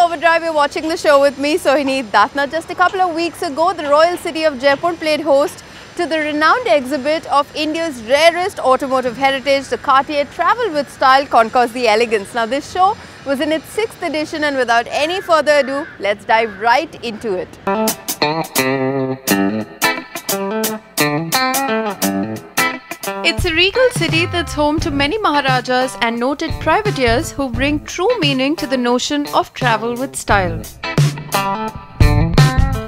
Overdrive, you're watching the show with me, Sohini Datna. Just a couple of weeks ago, the royal city of Jaipur played host to the renowned exhibit of India's rarest automotive heritage, the Cartier Travel with Style Concours the Elegance. Now, this show was in its 6th edition, and without any further ado, let's dive right into it. It's a regal city that's home to many Maharajas and noted privateers who bring true meaning to the notion of travel with style.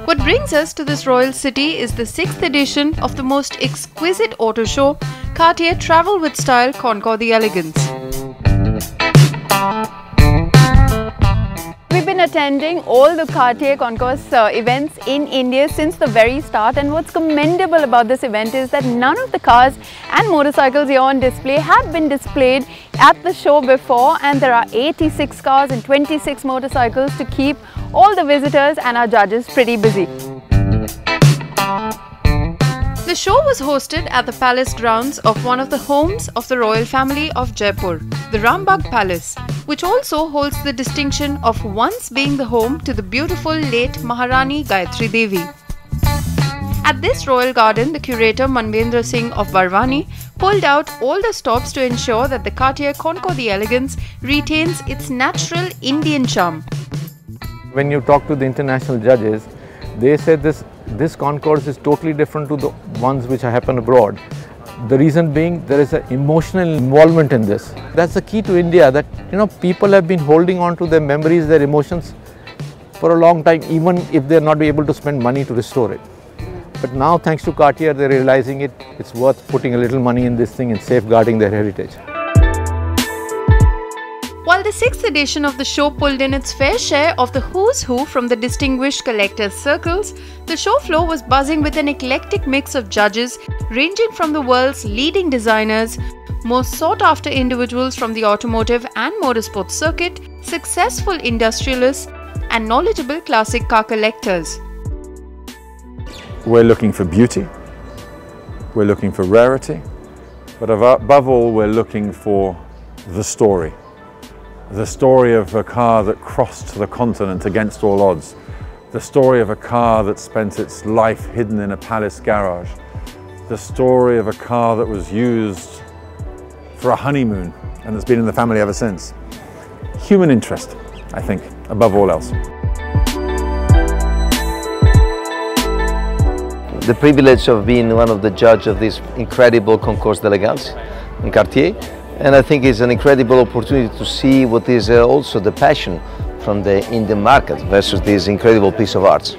What brings us to this royal city is the 6th edition of the most exquisite auto show, Cartier Travel with Style Concours the Elegance. We've been attending all the Cartier Concours events in India since the very start, and what's commendable about this event is that none of the cars and motorcycles here on display have been displayed at the show before, and there are 86 cars and 26 motorcycles to keep all the visitors and our judges pretty busy. The show was hosted at the palace grounds of one of the homes of the royal family of Jaipur, the Rambagh Palace, which also holds the distinction of once being the home to the beautiful late Maharani Gayatri Devi. At this royal garden, the curator Manvendra Singh of Barwani pulled out all the stops to ensure that the Cartier Concours the Elegance retains its natural Indian charm. When you talk to the international judges, they said this concours is totally different to the ones which happen abroad. The reason being, there is an emotional involvement in this. That's the key to India, that people have been holding on to their memories, their emotions for a long time, even if they're not able to spend money to restore it. But now, thanks to Cartier, they're realizing it's worth putting a little money in this thing and safeguarding their heritage. While the 6th edition of the show pulled in its fair share of the who's who from the distinguished collectors' circles, the show floor was buzzing with an eclectic mix of judges ranging from the world's leading designers, most sought-after individuals from the automotive and motorsports circuit, successful industrialists, and knowledgeable classic car collectors. We're looking for beauty, we're looking for rarity, but above all, we're looking for the story. The story of a car that crossed the continent against all odds. The story of a car that spent its life hidden in a palace garage. The story of a car that was used for a honeymoon and has been in the family ever since. Human interest, I think, above all else. The privilege of being one of the judges of this incredible Concours d'Elegance in Cartier. And I think it's an incredible opportunity to see what is also the passion from the Indian market versus this incredible piece of art.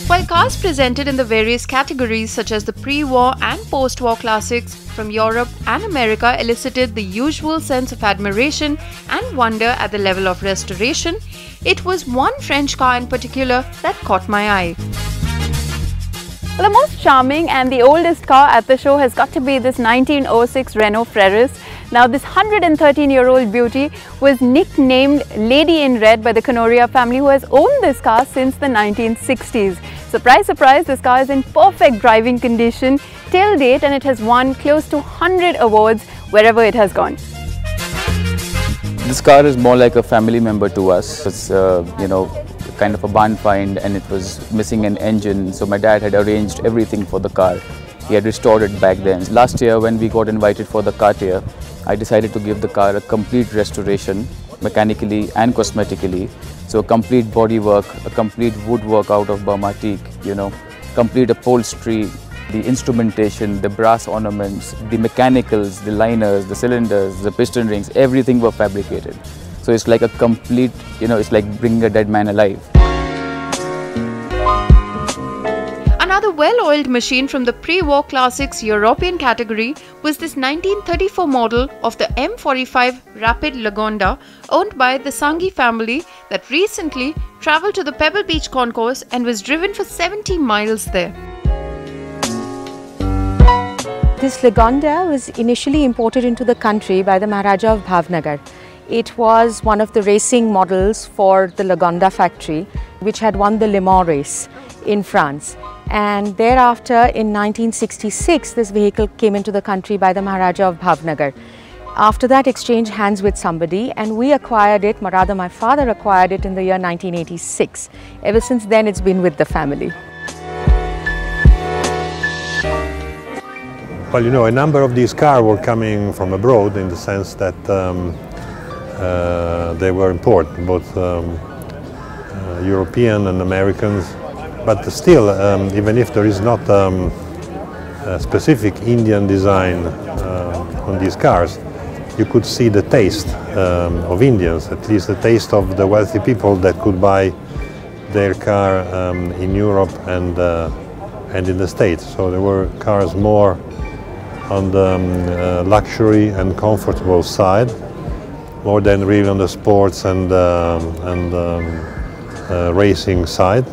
While cars presented in the various categories such as the pre-war and post-war classics from Europe and America elicited the usual sense of admiration and wonder at the level of restoration, it was one French car in particular that caught my eye. Well, the most charming and the oldest car at the show has got to be this 1906 Renault Freris. Now, this 113-year-old beauty was nicknamed Lady in Red by the Kanoria family, who has owned this car since the 1960s. Surprise, surprise, this car is in perfect driving condition till date, and it has won close to 100 awards wherever it has gone. This car is more like a family member to us. It's, kind of a barn find, and it was missing an engine, so my dad had arranged everything for the car. He had restored it back then. Last year when we got invited for the Cartier, I decided to give the car a complete restoration, mechanically and cosmetically. So a complete bodywork, a complete woodwork out of Burma teak, complete upholstery, the instrumentation, the brass ornaments, the mechanicals, the liners, the cylinders, the piston rings, everything were fabricated. So it's like a complete, it's like bringing a dead man alive. Another well-oiled machine from the pre-war classics European category was this 1934 model of the M45 Rapide Lagonda, owned by the Sanghi family, that recently travelled to the Pebble Beach Concours and was driven for 70 miles there. This Lagonda was initially imported into the country by the Maharaja of Bhavnagar. It was one of the racing models for the Lagonda factory, which had won the Le Mans race in France. And thereafter, in 1966, this vehicle came into the country by the Maharaja of Bhavnagar. After that, exchanged hands with somebody, and we acquired it, rather my father acquired it in the year 1986. Ever since then, it's been with the family. Well, you know, a number of these cars were coming from abroad, in the sense that they were imported, both European and Americans. But still, even if there is not a specific Indian design on these cars, you could see the taste of Indians, at least the taste of the wealthy people that could buy their car in Europe and in the States. So there were cars more on the luxury and comfortable side, more than really on the sports and racing side.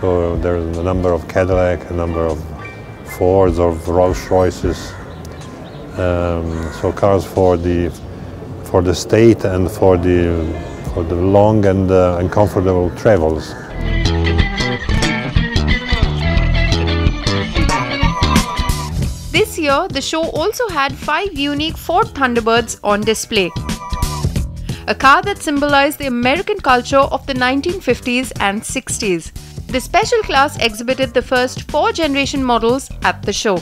So there's a number of Cadillac, a number of Fords, of Rolls-Royces. So cars for the state and for the long and comfortable travels. This year, the show also had 5 unique Ford Thunderbirds on display. A car that symbolized the American culture of the 1950s and 60s. The special class exhibited the first 4 generation models at the show.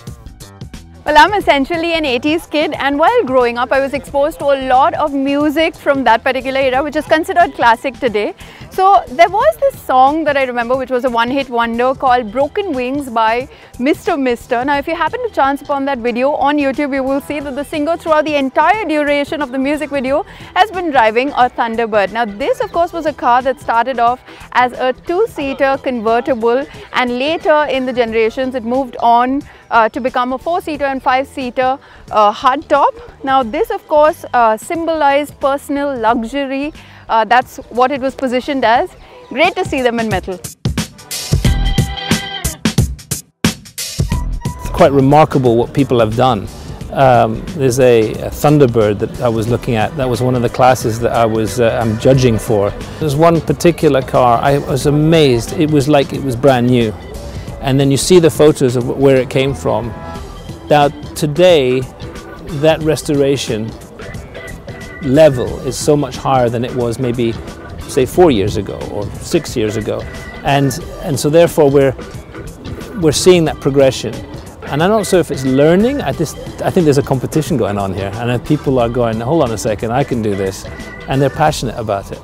Well, I'm essentially an 80s kid, and while growing up I was exposed to a lot of music from that particular era, which is considered classic today. So there was this song that I remember, which was a one-hit wonder, called Broken Wings by Mr. Mister. Now if you happen to chance upon that video on YouTube, you will see that the singer throughout the entire duration of the music video has been driving a Thunderbird. Now this of course was a car that started off as a 2-seater convertible, and later in the generations it moved on to become a 4-seater and 5-seater hardtop. Now this of course symbolized personal luxury. That's what it was positioned as. Great to see them in metal. It's quite remarkable what people have done. There's a Thunderbird that I was looking at. That was one of the classes that I'm judging for. There's one particular car, I was amazed. It was like it was brand new. And then you see the photos of where it came from. Now today, that restoration level is so much higher than it was maybe, say, 4 years ago or 6 years ago. And so therefore we're seeing that progression. And I'm not sure if it's learning. I think there's a competition going on here, and people are going, hold on a second, I can do this, and they're passionate about it.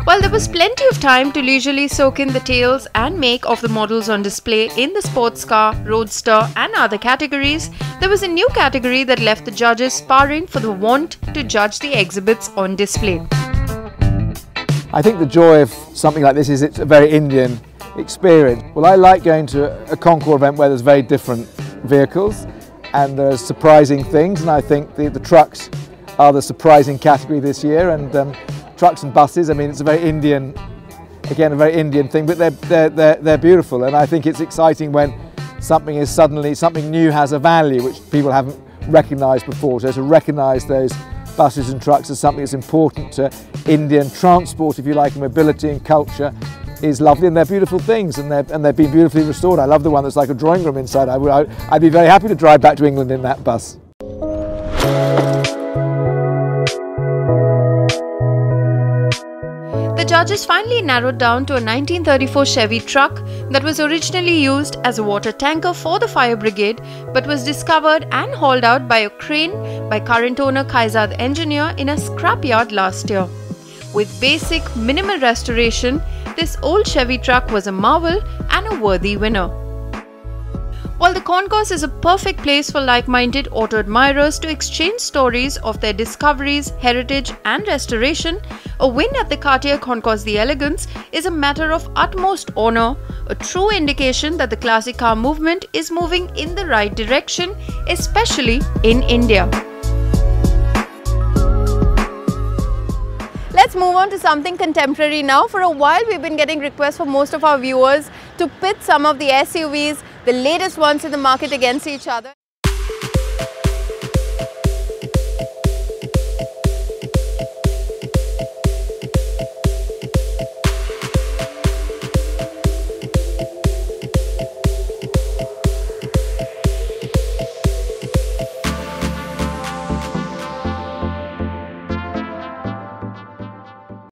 While there was plenty of time to leisurely soak in the tales and make of the models on display in the sports car, roadster and other categories, there was a new category that left the judges sparring for the want to judge the exhibits on display. I think the joy of something like this is it's a very Indian experience. Well, I like going to a Concours event where there's very different vehicles and there's surprising things, and I think the trucks are the surprising category this year, and trucks and buses, I mean, it's a very Indian, again, a very Indian thing, but they're beautiful, and I think it's exciting when something is suddenly, something new has a value which people haven't recognised before. So to recognise those buses and trucks as something that's important to Indian transport, if you like, and mobility and culture is lovely, and they're beautiful things, and they've been beautifully restored. I love the one that's like a drawing room inside. I'd be very happy to drive back to England in that bus. The judges finally narrowed down to a 1934 Chevy truck that was originally used as a water tanker for the fire brigade, but was discovered and hauled out by a crane by current owner Kaizad engineer in a scrapyard last year. With basic minimal restoration, this old Chevy truck was a marvel and a worthy winner. While the Concours is a perfect place for like-minded auto admirers to exchange stories of their discoveries, heritage and restoration, a win at the Cartier Concours d'Elegance is a matter of utmost honor, a true indication that the classic car movement is moving in the right direction, especially in India. Let's move on to something contemporary now. For a while we've been getting requests from most of our viewers to pit some of the SUVs, the latest ones in the market, against each other.